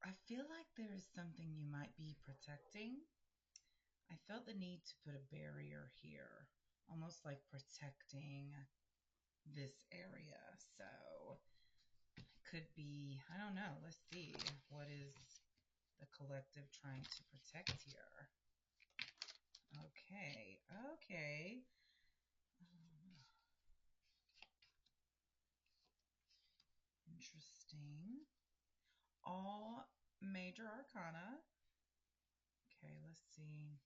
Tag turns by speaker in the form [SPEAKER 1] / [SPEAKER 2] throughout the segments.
[SPEAKER 1] I feel like there is something you might be protecting. I felt the need to put a barrier here, almost like protecting this area. So it could be, I don't know. Let's see. What is the collective trying to protect here? Okay. Okay. Interesting. All major arcana. Okay, let's see.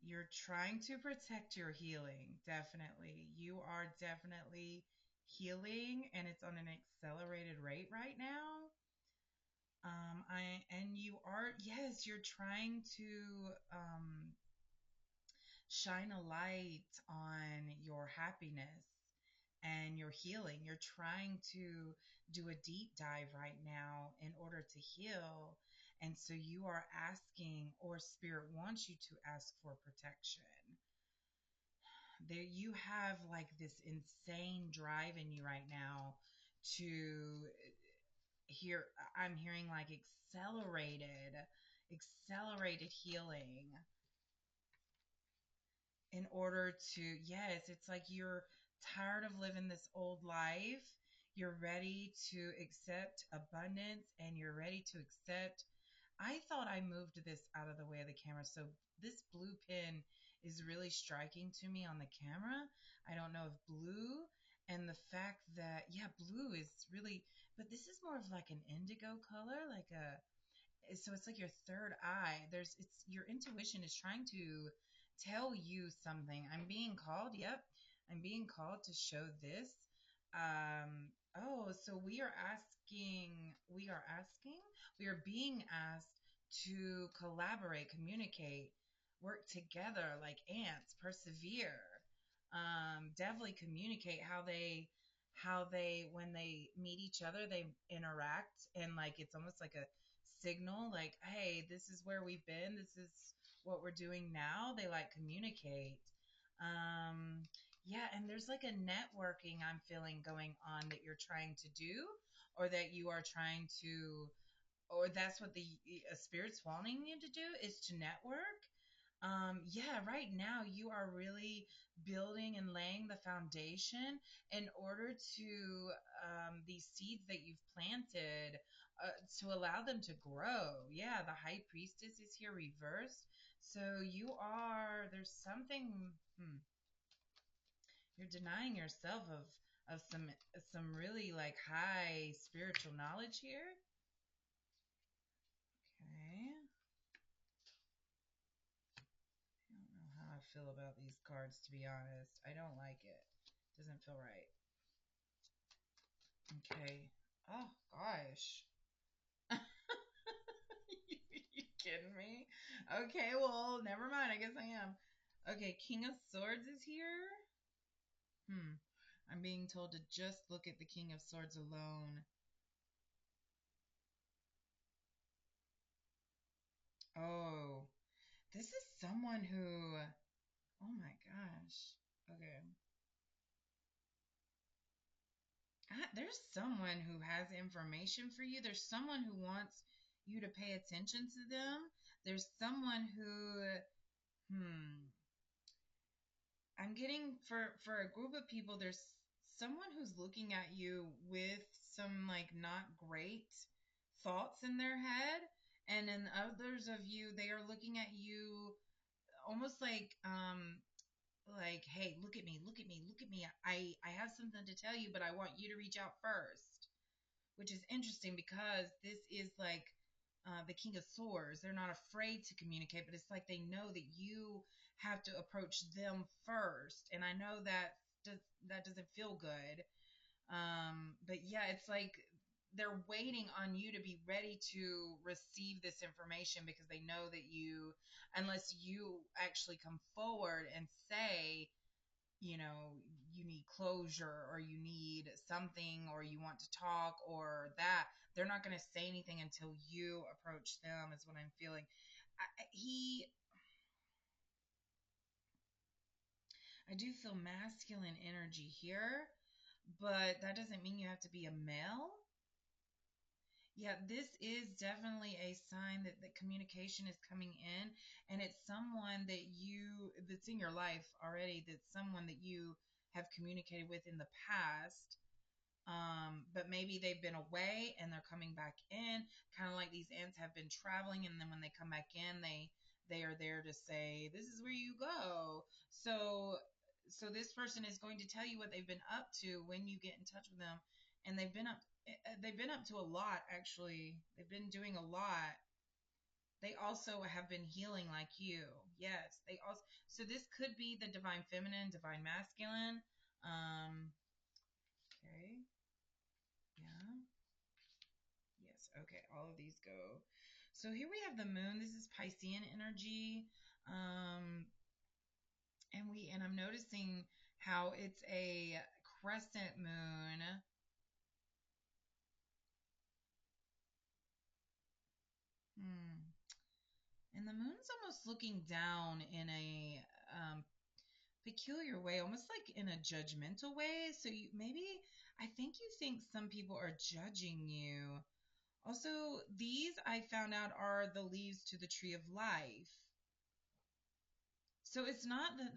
[SPEAKER 1] You're trying to protect your healing, definitely. You are definitely healing, and it's on an accelerated rate right now. I and you are, yes, you're trying to shine a light on your happiness and your healing. You're trying to do a deep dive right now in order to heal. And so you are asking, or spirit wants you to ask for protection. There you have like this insane drive in you right now to hear. I'm hearing like accelerated healing in order to, yes, it's like you're tired of living this old life. You're ready to accept abundance, and you're ready to accept. I thought I moved this out of the way of the camera. So this blue pin is really striking to me on the camera. I don't know if blue, and the fact that, yeah, blue is really, but this is more of like an indigo color, like a, so it's like your third eye. It's your intuition is trying to tell you something. I'm being called. Yep. I'm being called to show this. Oh, so we are being asked to collaborate, communicate, work together like ants, persevere. Definitely communicate how they when they meet each other, they interact, and like it's almost like a signal, like, hey, this is where we've been, this is what we're doing now. They like communicate. um yeah, and there's like a networking I'm feeling going on that you're trying to do, or that you are trying to, or that's what the spirit's wanting you to do, is to network. Yeah, right now you are really building and laying the foundation in order to, these seeds that you've planted, to allow them to grow. Yeah, the high priestess is here reversed. So there's something, you're denying yourself of some really like high spiritual knowledge here. Okay. I don't know how I feel about these cards, to be honest. I don't like it. Doesn't feel right. Okay. Oh, gosh. You kidding me? Okay, well, never mind. I guess I am. Okay, King of Swords is here. Hmm. I'm being told to just look at the King of Swords alone. Oh, this is someone who. Oh my gosh. Okay. There's someone who has information for you. There's someone who wants you to pay attention to them. There's someone who, hmm, I'm getting for a group of people, there's someone who's looking at you with some like not great thoughts in their head. And then others of you, they are looking at you almost like, hey, look at me, look at me, look at me. I have something to tell you, but I want you to reach out first, which is interesting because this is like, the King of Swords. They're not afraid to communicate, but it's like they know that you have to approach them first. And I know that doesn't feel good. But yeah, it's like they're waiting on you to be ready to receive this information, because they know that unless you actually come forward and say, you need closure, or you need something, or you want to talk, or that, they're not going to say anything until you approach them, is what I'm feeling. I do feel masculine energy here, but that doesn't mean you have to be a male. Yeah, this is definitely a sign that the communication is coming in, and it's someone that's in your life already, that's someone that you have communicated with in the past. But maybe they've been away and they're coming back in, kind of like these ants have been traveling, and then when they come back in, they are there to say, "This is where you go." So this person is going to tell you what they've been up to when you get in touch with them, and they've been up to a lot, actually. They've been doing a lot. They also have been healing like you. Yes, they also. So this could be the divine feminine, divine masculine. Okay. Yeah. Yes. Okay. All of these go. So here we have the moon. This is Piscean energy. Um, and I'm noticing how it's a crescent moon. Hmm. And the moon's almost looking down in a peculiar way, almost like in a judgmental way. So I think you think some people are judging you. Also, these I found out are the leaves to the tree of life. So it's not that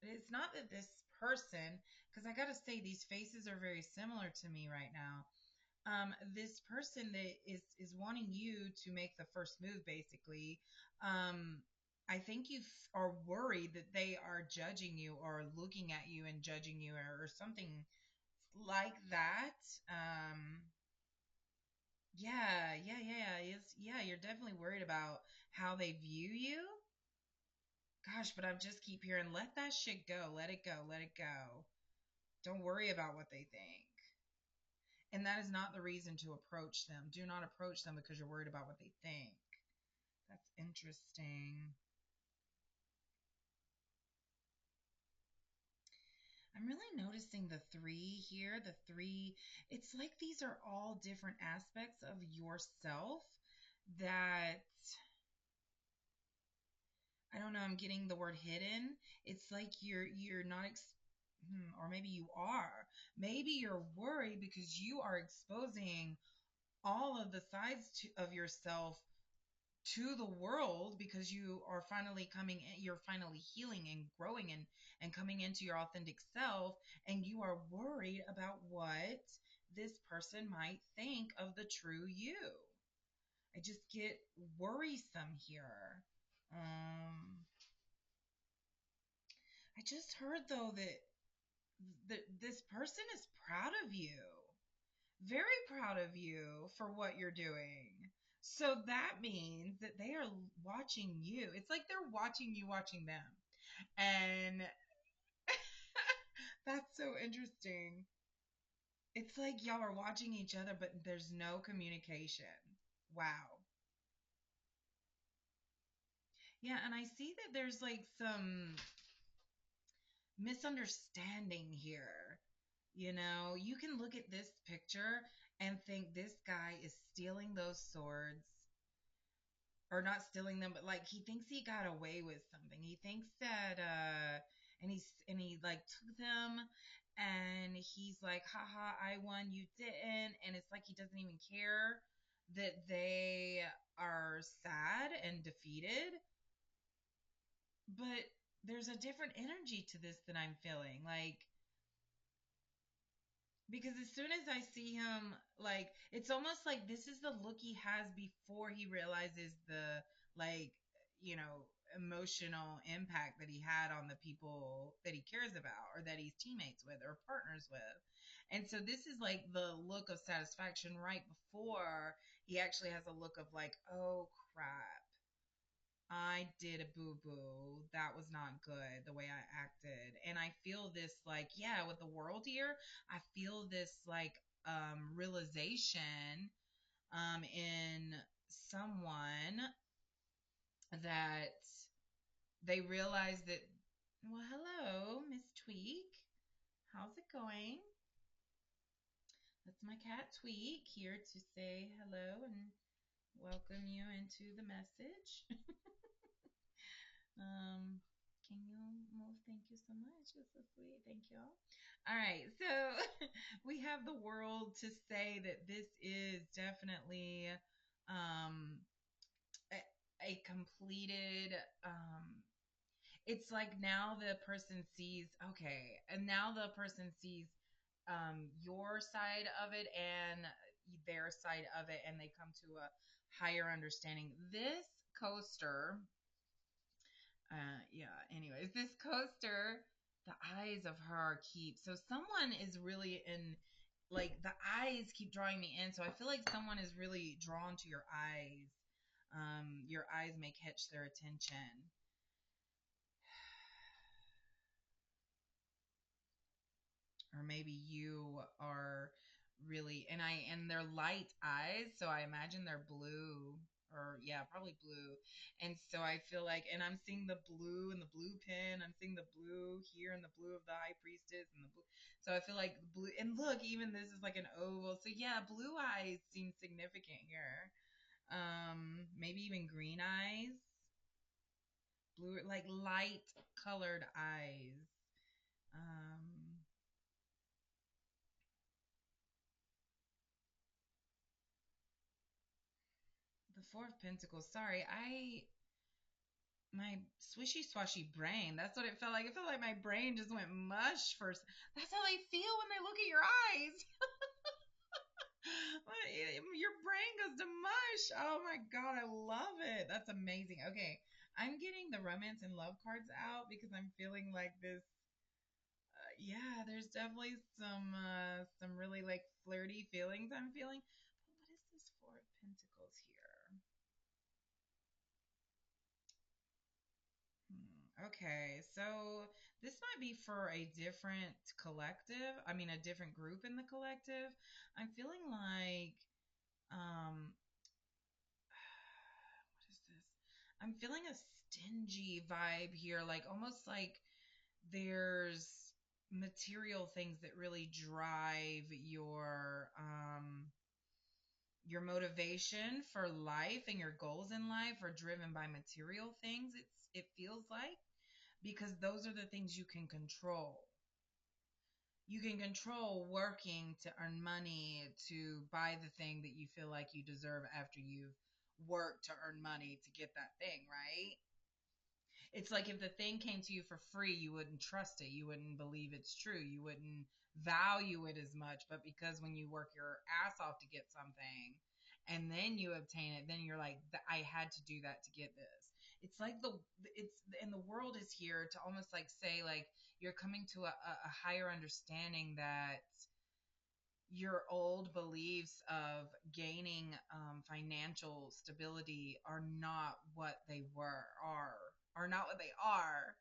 [SPEAKER 1] it's not that this person, because I got to say, these faces are very similar to me right now. This person that is wanting you to make the first move, basically. Um, I think are worried that they are judging you or looking at you and judging you, or something like that. Yeah. You're definitely worried about how they view you. Gosh, but I just keep hearing, let that shit go, let it go, let it go. Don't worry about what they think. And that is not the reason to approach them. Do not approach them because you're worried about what they think. That's interesting. I'm really noticing the three here. The three, it's like these are all different aspects of yourself that, I don't know, I'm getting the word hidden. It's like you're not or maybe you are. Maybe you're worried because you are exposing all of the sides of yourself to the world, because you are finally coming in, you're finally healing and growing and coming into your authentic self, and you are worried about what this person might think of the true you. I just get worrisome here. I just heard though that this person is proud of you, very proud of you for what you're doing. So that means that they are watching you. It's like they're watching you watching them. And that's so interesting. It's like y'all are watching each other, but there's no communication. Wow. Yeah, and I see that there's like some misunderstanding here. You can look at this picture and think this guy is stealing those swords, or not stealing them, but like he thinks he got away with something. He thinks that and he like took them, and he's like, haha, I won, you didn't. And it's like he doesn't even care that they are sad and defeated. But there's a different energy to this that I'm feeling. Like, because as soon as I see him, like, it's almost like this is the look he has before he realizes the, like, you know, emotional impact that he had on the people that he cares about, or that he's teammates with or partners with. And so this is like the look of satisfaction right before he actually has a look of like, oh crap, I did a boo boo. That was not good the way I acted. And I feel this, like, yeah, with the world here, I feel this like realization in someone, that they realize that, well, hello, Miss Tweak. How's it going? That's my cat Tweak, here to say hello and welcome you into the message. Um, can you move? Thank you so much. You're so sweet. Thank you. All right, so we have the world to say that this is definitely um, a, a completed. It's like now the person sees, okay, and now the person sees your side of it and their side of it, and they come to a higher understanding. This coaster, yeah, anyways, this coaster, the eyes of her keep, so someone is really in, like, the eyes keep drawing me in, so I feel like someone is really drawn to your eyes. Your eyes may catch their attention. Or maybe you are really, and they're light eyes, so I imagine they're blue, or yeah, probably blue. And so I feel like, and I'm seeing the blue and the blue pin, I'm seeing the blue here and the blue of the high priestess and the blue, so I feel like blue. And look, even this is like an oval, so yeah, blue eyes seem significant here. Maybe even green eyes, blue, like light colored eyes. um The Four of Pentacles. Sorry, my swishy swashy brain. That's what it felt like. It felt like my brain just went mush first. That's how they feel when they look at your eyes. Your brain goes to mush. Oh my god, I love it. That's amazing. Okay, I'm getting the romance and love cards out because I'm feeling like this. Yeah, there's definitely some really like flirty feelings I'm feeling. But what is this Four of Pentacles here? Okay, so this might be for a different collective. I mean, a different group in the collective. I'm feeling like, um, what is this? I'm feeling a stingy vibe here, like almost like there's material things that really drive your motivation for life, and your goals in life are driven by material things. It feels like, because those are the things you can control. You can control working to earn money to buy the thing that you feel like you deserve after you've worked to earn money to get that thing, right? It's like if the thing came to you for free, you wouldn't trust it. You wouldn't believe it's true. You wouldn't value it as much. But because when you work your ass off to get something and then you obtain it, then you're like, I had to do that to get this. It's like it's, and the world is here to almost like say, like, you're coming to a higher understanding that your old beliefs of gaining financial stability are not what they were, are not what they are.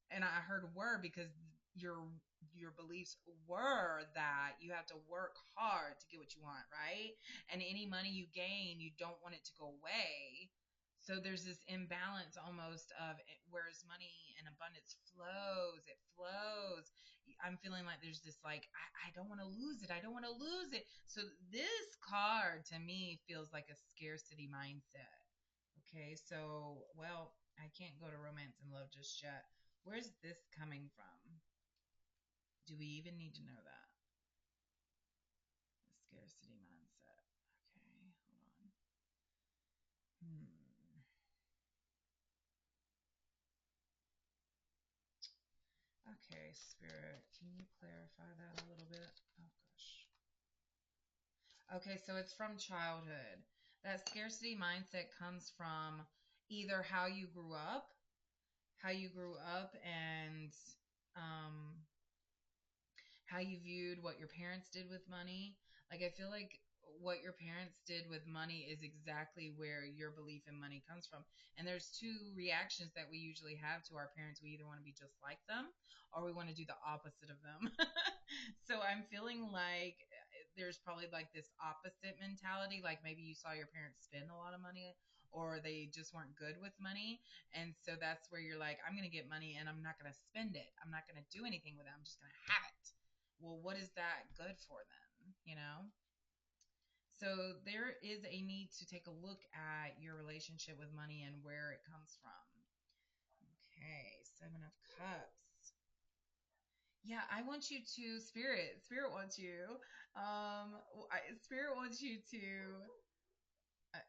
[SPEAKER 1] And I heard were because your your beliefs were that you have to work hard to get what you want, right? And any money you gain, you don't want it to go away. So there's this imbalance almost of whereas money and abundance flows, it flows. I'm feeling like there's this, like, I don't want to lose it. I don't want to lose it. So this card to me feels like a scarcity mindset. Okay, so, well, I can't go to romance and love just yet. Where's this coming from? Do we even need to know that? The scarcity mindset. Okay, hold on. Hmm. Okay, Spirit, can you clarify that a little bit? Oh, gosh. Okay, so it's from childhood. That scarcity mindset comes from either how you grew up, and um, how you viewed what your parents did with money. Like, I feel like what your parents did with money is exactly where your belief in money comes from. And there's two reactions that we usually have to our parents. We either want to be just like them, or we want to do the opposite of them. So I'm feeling like there's probably like this opposite mentality. Like maybe you saw your parents spend a lot of money, or they just weren't good with money. And so that's where you're like, I'm going to get money and I'm not going to spend it. I'm not going to do anything with it. I'm just going to have it. Well, what is that good for then? You know? So there is a need to take a look at your relationship with money and where it comes from. Okay, Seven of Cups. Yeah, I want you to Spirit wants you. Spirit wants you to.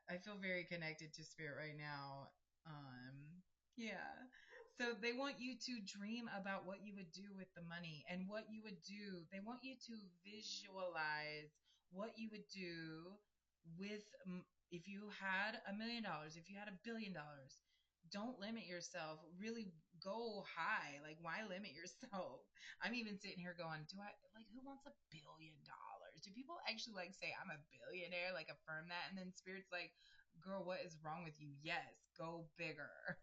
[SPEAKER 1] I feel very connected to Spirit right now. Yeah. So they want you to dream about what you would do with the money and what you would do. They want you to visualize what you would do with if you had $1 million, if you had $1 billion. Don't limit yourself. Really go high. Like, why limit yourself? I'm even sitting here going, do I like who wants $1 billion? Do people actually like say I'm a billionaire, like affirm that? And then Spirit's like, girl, what is wrong with you? Yes, go bigger.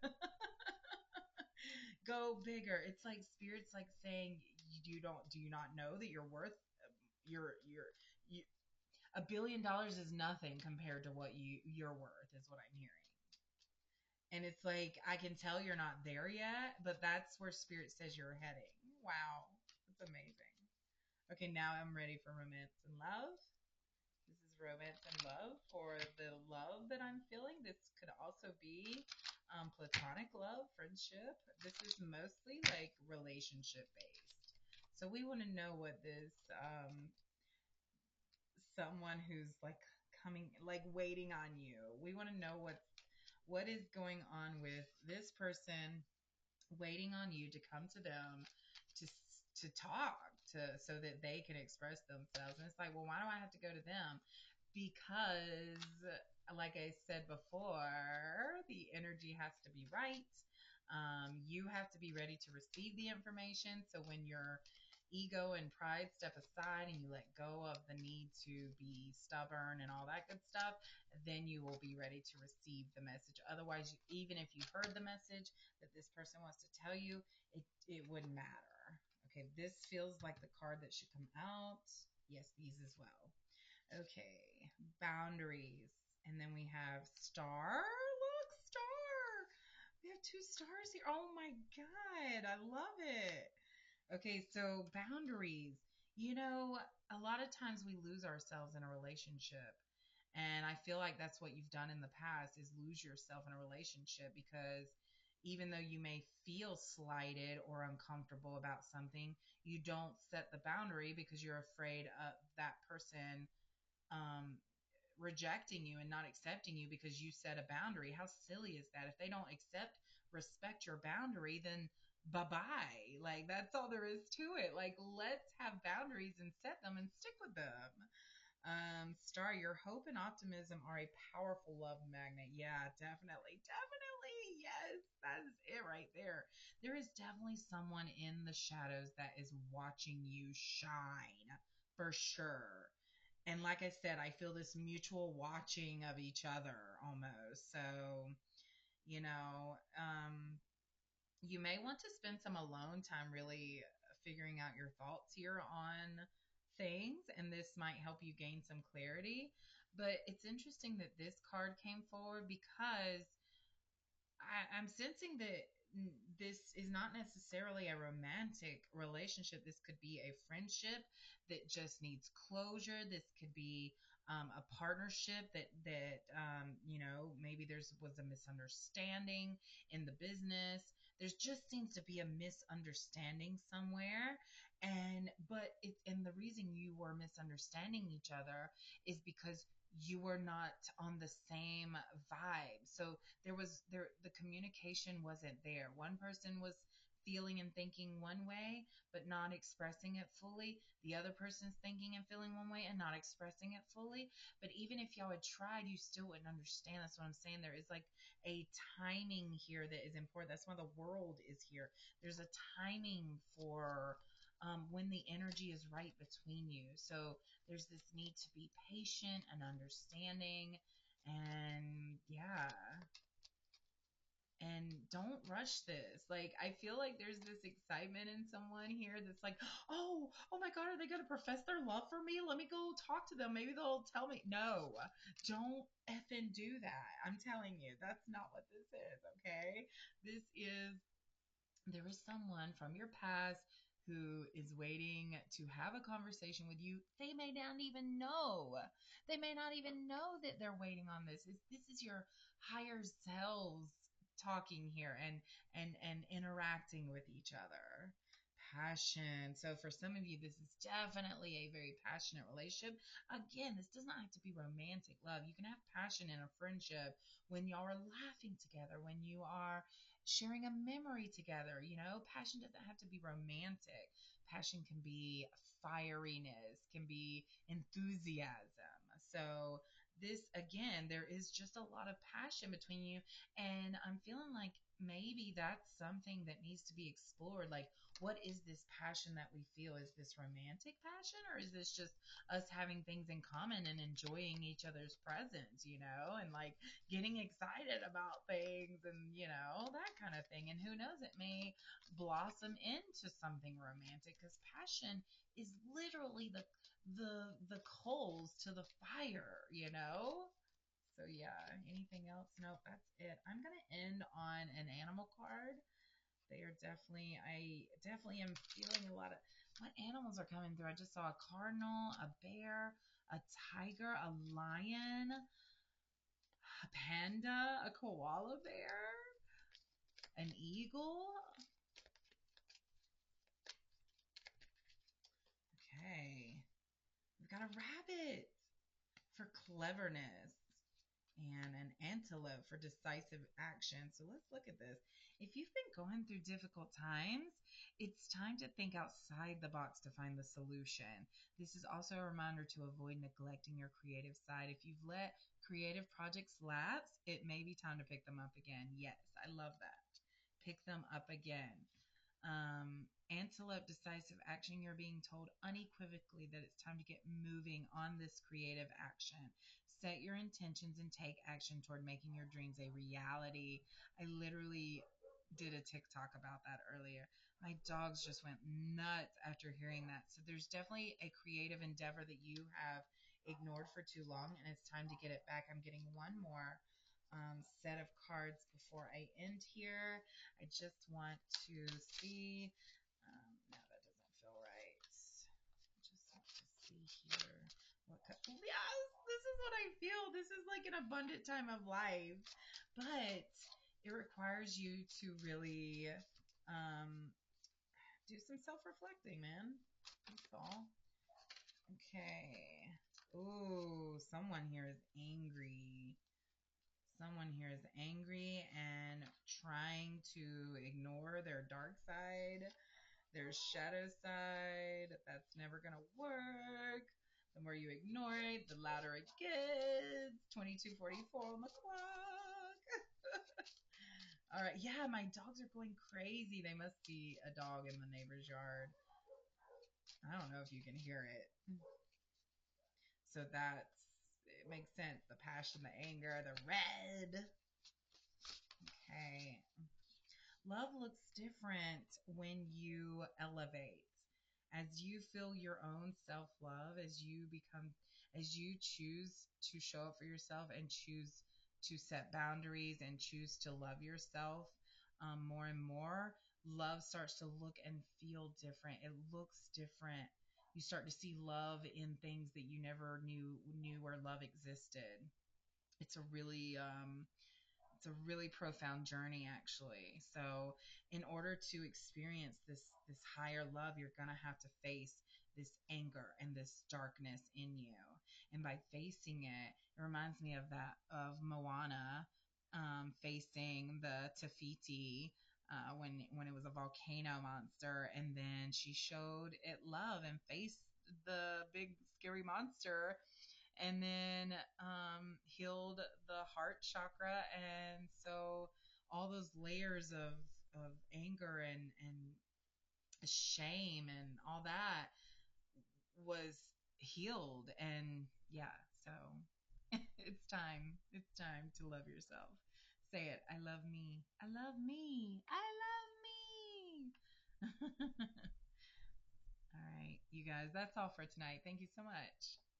[SPEAKER 1] Go bigger. It's like Spirit's like saying, you don't, do you not know that you're worth you're you, $1 billion is nothing compared to what you're worth, is what I'm hearing. And it's like, I can tell you're not there yet, but that's where Spirit says you're heading. Wow. That's amazing. Okay, now I'm ready for romance and love. This is romance and love for the love that I'm feeling. This could also be platonic love, friendship. This is mostly like relationship based. So we want to know what this someone who's like coming, like waiting on you. We want to know what is going on with this person waiting on you to come to them to talk to so that they can express themselves. And it's like, well, why do I have to go to them? Because like I said before, the energy has to be right. You have to be ready to receive the information. So when your ego and pride step aside and you let go of the need to be stubborn and all that good stuff, then you will be ready to receive the message. Otherwise, even if you heard the message that this person wants to tell you, it wouldn't matter. Okay, this feels like the card that should come out. Yes, these as well. Okay, boundaries. And then we have star. Look, star. We have two stars here. Oh my God, I love it. Okay, so boundaries. You know, a lot of times we lose ourselves in a relationship. And I feel like that's what you've done in the past is lose yourself in a relationship because even though you may feel slighted or uncomfortable about something, you don't set the boundary because you're afraid of that person um, rejecting you and not accepting you because you set a boundary. How silly is that? If they don't respect your boundary, then bye bye. Like, that's all there is to it. Like, let's have boundaries and set them and stick with them. Star, your hope and optimism are a powerful love magnet. Yeah, definitely. Definitely. Yes, that is it right there. There is definitely someone in the shadows that is watching you shine for sure. And like I said, I feel this mutual watching of each other almost. So, you know, you may want to spend some alone time really figuring out your thoughts here on things, and this might help you gain some clarity. But it's interesting that this card came forward because I'm sensing that this is not necessarily a romantic relationship. This could be a friendship that just needs closure. This could be a partnership that you know, maybe there's was a misunderstanding in the business. There's just seems to be a misunderstanding somewhere, and but it's and the reason you were misunderstanding each other is because you were not on the same vibe. So the communication wasn't there. One person was feeling and thinking one way but not expressing it fully. The other person's thinking and feeling one way and not expressing it fully. But even if y'all had tried, you still wouldn't understand. That's what I'm saying. There is like a timing here that is important. That's why the world is here. There's a timing for when the energy is right between you. So there's this need to be patient and understanding, and yeah, and don't rush this. Like, I feel like there's this excitement in someone here that's like, oh my God, are they going to profess their love for me? Let me go talk to them. Maybe they'll tell me. No, don't effing do that. I'm telling you, that's not what this is, okay? This is there is someone from your past who is waiting to have a conversation with you. They may not even know. They may not even know that they're waiting on this. This is your higher selves talking here and interacting with each other. passion. So for some of you, this is definitely a very passionate relationship. Again, this does not have to be romantic love. You can have passion in a friendship when y'all are laughing together, when you are sharing a memory together. Passion doesn't have to be romantic. Passion can be fieriness, can be enthusiasm. So this again, there is just a lot of passion between you, and I'm feeling like maybe that's something that needs to be explored. Like, what is this passion that we feel? Is this romantic passion, or is this just us having things in common and enjoying each other's presence, and like getting excited about things and, that kind of thing? And who knows, it may blossom into something romantic, because passion is literally the coals to the fire. So yeah, anything else? Nope, that's it. I'm gonna end on an animal card. I definitely am feeling a lot of what animals are coming through. I just saw a cardinal, a bear, a tiger, a lion, a panda, a koala bear, an eagle. Okay, we've got a rabbit for cleverness, and an antelope for decisive action. So let's look at this. If you've been going through difficult times, it's time to think outside the box to find the solution. This is also a reminder to avoid neglecting your creative side. If you've let creative projects lapse, it may be time to pick them up again. Yes, I love that. Pick them up again. Antelope decisive action, you're being told unequivocally that it's time to get moving on this creative action. Set your intentions and take action toward making your dreams a reality. I literally did a TikTok about that earlier. My dogs just went nuts after hearing that. So there's definitely a creative endeavor that you have ignored for too long, and it's time to get it back. I'm getting one more set of cards before I end here. I just want to see. No, that doesn't feel right. I just want to see here. Yes, this is what I feel. This is like an abundant time of life, but it requires you to really um, do some self-reflecting, man. That's all. Okay. Ooh, someone here is angry. Someone here is angry and trying to ignore their dark side, their shadow side. That's never going to work. The more you ignore it, the louder it gets. 22:44 on the clock. All right. Yeah, my dogs are going crazy. They must see a dog in the neighbor's yard. I don't know if you can hear it. So it makes sense. The passion, the anger, the red. Okay. Love looks different when you elevate. As you feel your own self love, as you choose to show up for yourself and choose to set boundaries and choose to love yourself more and more, love starts to look and feel different. It looks different. You start to see love in things that you never knew where love existed. It's a really it's a really profound journey, actually. So in order to experience this higher love, you're gonna have to face this anger and this darkness in you. And by facing it, it reminds me of Moana facing the Tafiti when it was a volcano monster, and then she showed it love and faced the big scary monster, and then healed the heart chakra. And so all those layers of anger and shame and all that was healed. And yeah, so it's time to love yourself. Say it. I love me. I love me. I love me. All right, you guys, that's all for tonight. Thank you so much.